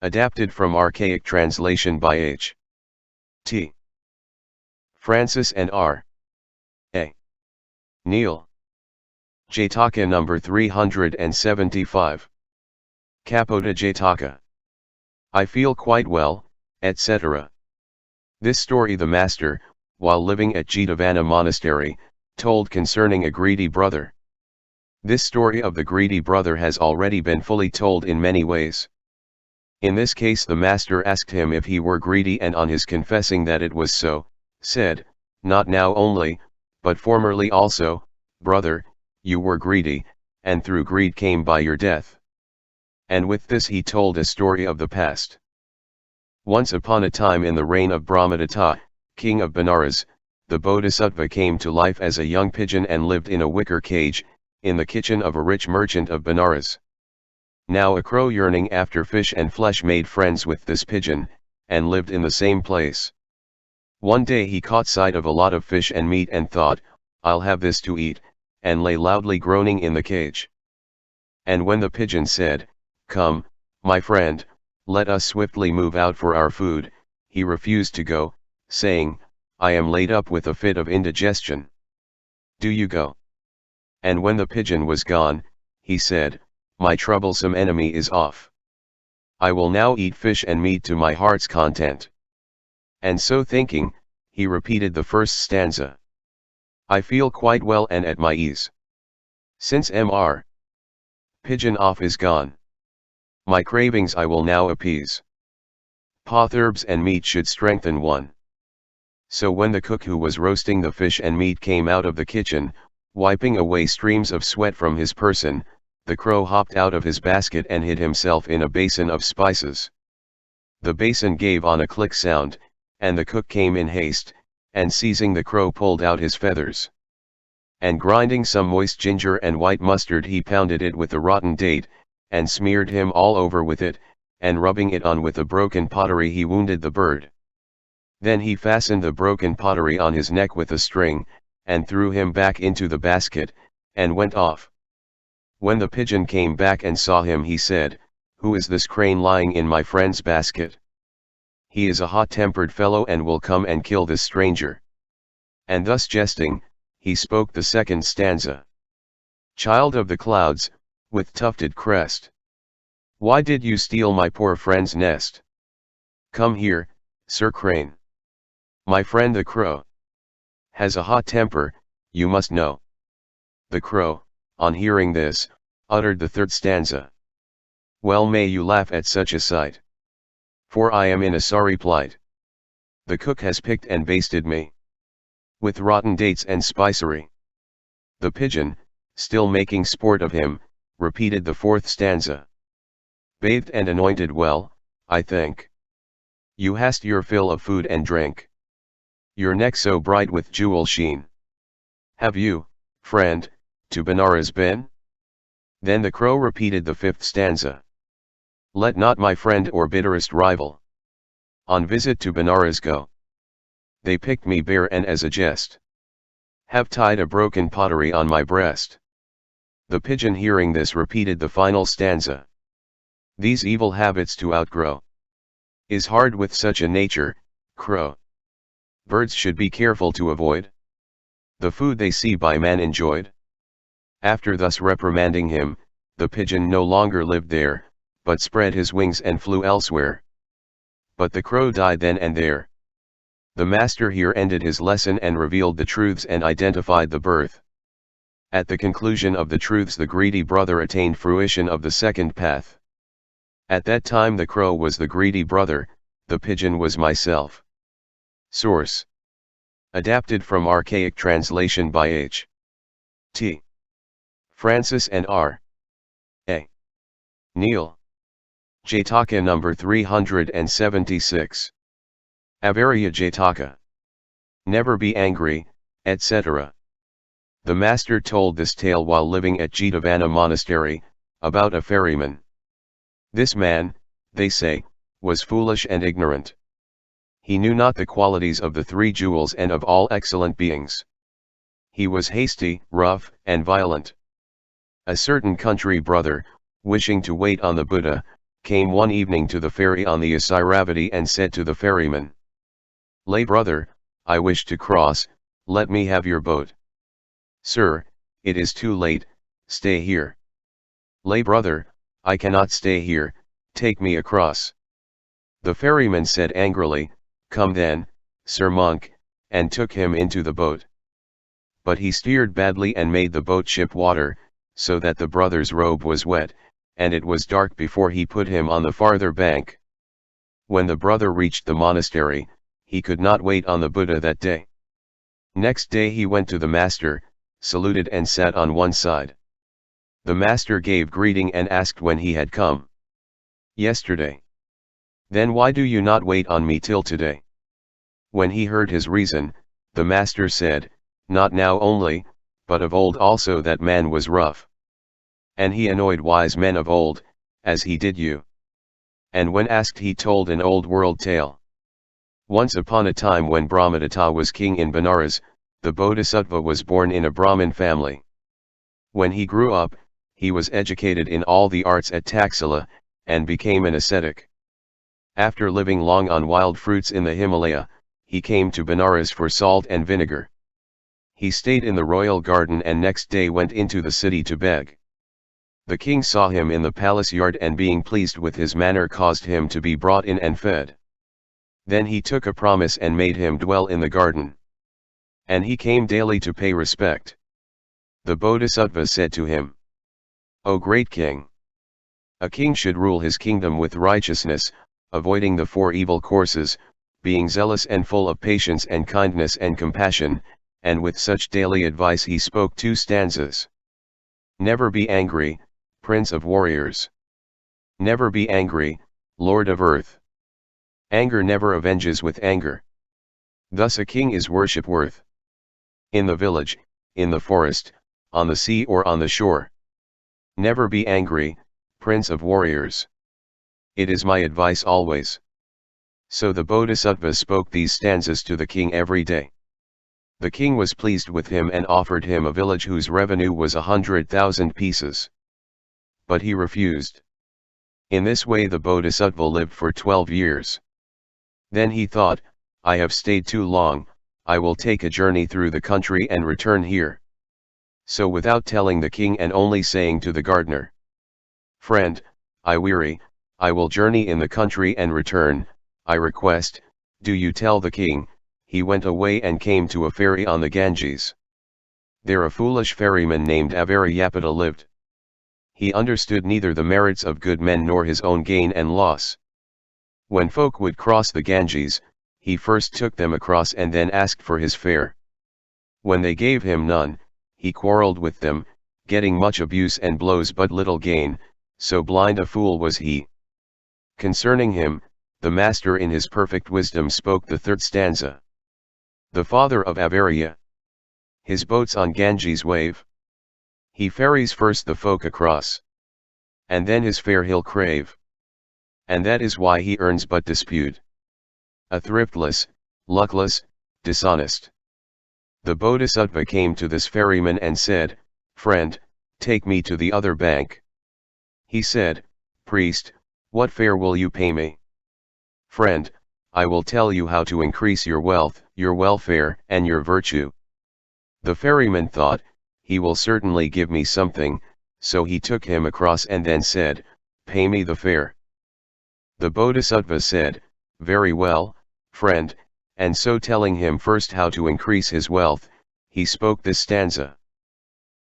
Adapted from archaic translation by H. T. Francis and R. A. Neil. Jataka number 375. Khuddhaka Jataka. I feel quite well, etc. This story the master, while living at Mindriven monastery, told concerning a greedy brother. This story of the greedy brother has already been fully told in many ways. In this case the master asked him if he were greedy, and on his confessing that it was so, said, "Not now only, but formerly also, brother, you were greedy, and through greed came by your death." And with this he told a story of the past. Once upon a time in the reign of Brahmadatta, king of Benares, the bodhisattva came to life as a young pigeon and lived in a wicker cage, in the kitchen of a rich merchant of Benares. Now a crow yearning after fish and flesh made friends with this pigeon, and lived in the same place. One day he caught sight of a lot of fish and meat and thought, "I'll have this to eat," and lay loudly groaning in the cage. And when the pigeon said, "Come, my friend, let us swiftly move out for our food," he refused to go, saying, "I am laid up with a fit of indigestion. Do you go?" And when the pigeon was gone, he said, "My troublesome enemy is off. I will now eat fish and meat to my heart's content." And so thinking, he repeated the first stanza. I feel quite well and at my ease. Since Mr. Pigeon off is gone, my cravings I will now appease. Potherbs and meat should strengthen one. So when the cook who was roasting the fish and meat came out of the kitchen, wiping away streams of sweat from his person, the crow hopped out of his basket and hid himself in a basin of spices. The basin gave on a click sound, and the cook came in haste, and seizing the crow pulled out his feathers. And grinding some moist ginger and white mustard he pounded it with a rotten date, and smeared him all over with it, and rubbing it on with a broken pottery he wounded the bird. Then he fastened the broken pottery on his neck with a string, and threw him back into the basket, and went off. When the pigeon came back and saw him he said, "Who is this crane lying in my friend's basket? He is a hot-tempered fellow and will come and kill this stranger." And thus jesting, he spoke the second stanza. Child of the clouds, with tufted crest, why did you steal my poor friend's nest? Come here, Sir Crane. My friend the crow has a hot temper, you must know. The crow, on hearing this, uttered the third stanza. Well may you laugh at such a sight, for I am in a sorry plight. The cook has picked and basted me with rotten dates and spicery. The pigeon, still making sport of him, repeated the fourth stanza. Bathed and anointed well, I think. You hast your fill of food and drink. Your neck so bright with jewel sheen. Have you, friend, to Benares been? Then the crow repeated the fifth stanza. Let not my friend or bitterest rival on visit to Benares go. They picked me bare and as a jest have tied a broken pottery on my breast. The pigeon hearing this repeated the final stanza. These evil habits to outgrow is hard with such a nature, crow. Birds should be careful to avoid the food they see by man enjoyed. After thus reprimanding him, the pigeon no longer lived there, but spread his wings and flew elsewhere. But the crow died then and there. The master here ended his lesson and revealed the truths and identified the birth. At the conclusion of the truths the greedy brother attained fruition of the second path. At that time the crow was the greedy brother, the pigeon was myself. Source. Adapted from archaic translation by H. T. Francis and R. A. Neil. Jataka number 376. Avāriya-Jātaka. Never be angry, etc. The master told this tale while living at Mindriven monastery, about a ferryman. This man, they say, was foolish and ignorant. He knew not the qualities of the three jewels and of all excellent beings. He was hasty, rough, and violent. A certain country brother, wishing to wait on the Buddha, came one evening to the ferry on the Avāriya and said to the ferryman, "Lay brother, I wish to cross, let me have your boat." "Sir, it is too late, stay here." "Lay brother, I cannot stay here, take me across." The ferryman said angrily, "Come then, sir monk," and took him into the boat. But he steered badly and made the boat ship water, so that the brother's robe was wet, and it was dark before he put him on the farther bank. When the brother reached the monastery, he could not wait on the Buddha that day. Next day he went to the master, saluted and sat on one side. The master gave greeting and asked when he had come. "Yesterday." "Then why do you not wait on me till today?" When he heard his reason, the master said, "Not now only, but of old also that man was rough. And he annoyed wise men of old, as he did you." And when asked he told an old world tale. Once upon a time when Brahmadatta was king in Benares, the Bodhisattva was born in a Brahmin family. When he grew up, he was educated in all the arts at Taxila, and became an ascetic. After living long on wild fruits in the Himalaya, he came to Benares for salt and vinegar. He stayed in the royal garden and next day went into the city to beg. The king saw him in the palace yard and being pleased with his manner caused him to be brought in and fed. Then he took a promise and made him dwell in the garden. And he came daily to pay respect. The Bodhisattva said to him, "O great king! A king should rule his kingdom with righteousness, avoiding the four evil courses, being zealous and full of patience and kindness and compassion," and with such daily advice he spoke 2 stanzas. "Never be angry, Prince of warriors. Never be angry, Lord of earth. Anger never avenges with anger. Thus a king is worship worth. In the village, in the forest, on the sea or on the shore. Never be angry, Prince of warriors. It is my advice always." So the Bodhisattva spoke these stanzas to the king every day. The king was pleased with him and offered him a village whose revenue was 100,000 pieces. But he refused. In this way the Bodhisattva lived for 12 years. Then he thought, "I have stayed too long, I will take a journey through the country and return here." So without telling the king and only saying to the gardener, "Friend, I weary, I will journey in the country and return, I request, do you tell the king," he went away and came to a ferry on the Ganges. There a foolish ferryman named Avāriya-Jātaka lived. He understood neither the merits of good men nor his own gain and loss. When folk would cross the Ganges, he first took them across and then asked for his fare. When they gave him none, he quarreled with them, getting much abuse and blows but little gain, so blind a fool was he. Concerning him, the master in his perfect wisdom spoke the 3rd stanza. The father of Avāriya, his boats on Ganges wave. He ferries first the folk across, and then his fare he'll crave. And that is why he earns but dispute. A thriftless, luckless, dishonest. The Bodhisattva came to this ferryman and said, "Friend, take me to the other bank." He said, "Priest, what fare will you pay me?" "Friend, I will tell you how to increase your wealth, your welfare, and your virtue." The ferryman thought, "He will certainly give me something," so he took him across and then said, "Pay me the fare." The Bodhisattva said, "Very well, friend," and so telling him first how to increase his wealth, he spoke this stanza.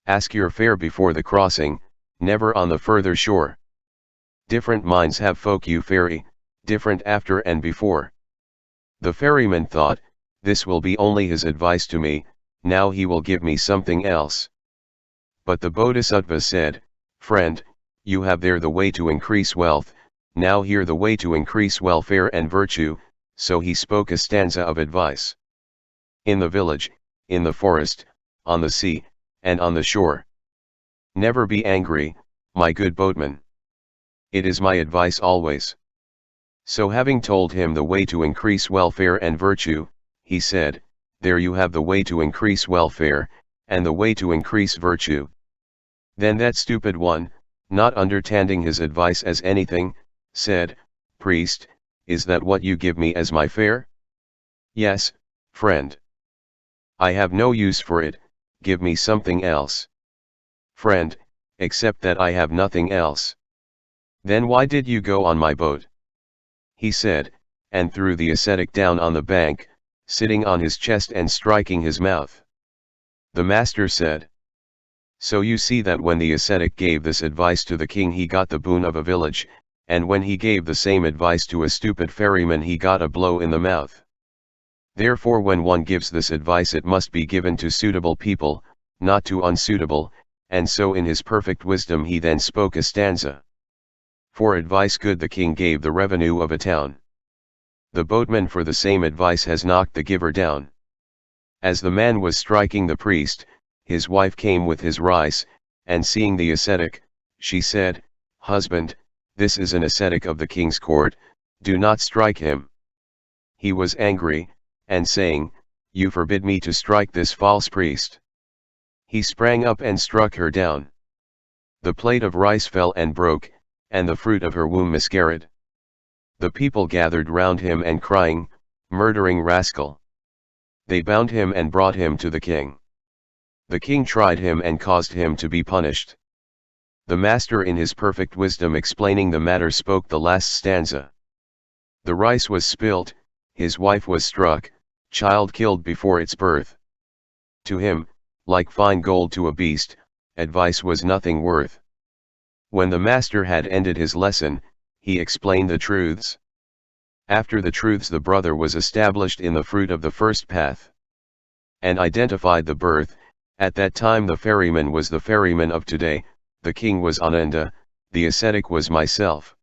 "Ask your fare before the crossing, never on the further shore. Different minds have folk you ferry, different after and before." The ferryman thought, "This will be only his advice to me, now he will give me something else." But the Bodhisattva said, "Friend, you have there the way to increase wealth, now here the way to increase welfare and virtue," so he spoke a stanza of advice. In the village, in the forest, on the sea, and on the shore. Never be angry, my good boatman. It is my advice always. So having told him the way to increase welfare and virtue, he said, "There you have the way to increase welfare, and the way to increase virtue." Then that stupid one, not understanding his advice as anything, said, "Priest, is that what you give me as my fare?" "Yes, friend." "I have no use for it, give me something else." "Friend, except that I have nothing else." "Then why did you go on my boat?" He said, and threw the ascetic down on the bank, sitting on his chest and striking his mouth. The master said, "So you see that when the ascetic gave this advice to the king he got the boon of a village, and when he gave the same advice to a stupid ferryman he got a blow in the mouth. Therefore when one gives this advice it must be given to suitable people, not to unsuitable," and so in his perfect wisdom he then spoke a stanza. For advice good the king gave the revenue of a town. The boatman for the same advice has knocked the giver down. As the man was striking the priest, his wife came with his rice, and seeing the ascetic, she said, "Husband, this is an ascetic of the king's court, do not strike him." He was angry, and saying, "You forbid me to strike this false priest." He sprang up and struck her down. The plate of rice fell and broke, and the fruit of her womb miscarried. The people gathered round him and crying, "Murdering rascal!" They bound him and brought him to the king. The king tried him and caused him to be punished. The master in his perfect wisdom explaining the matter spoke the last stanza. The rice was spilt, his wife was struck, child killed before its birth. To him, like fine gold to a beast, advice was nothing worth. When the master had ended his lesson, he explained the truths. After the truths the brother was established in the fruit of the first path. And identified the birth. At that time the ferryman was the ferryman of today, the king was Ananda, the ascetic was myself.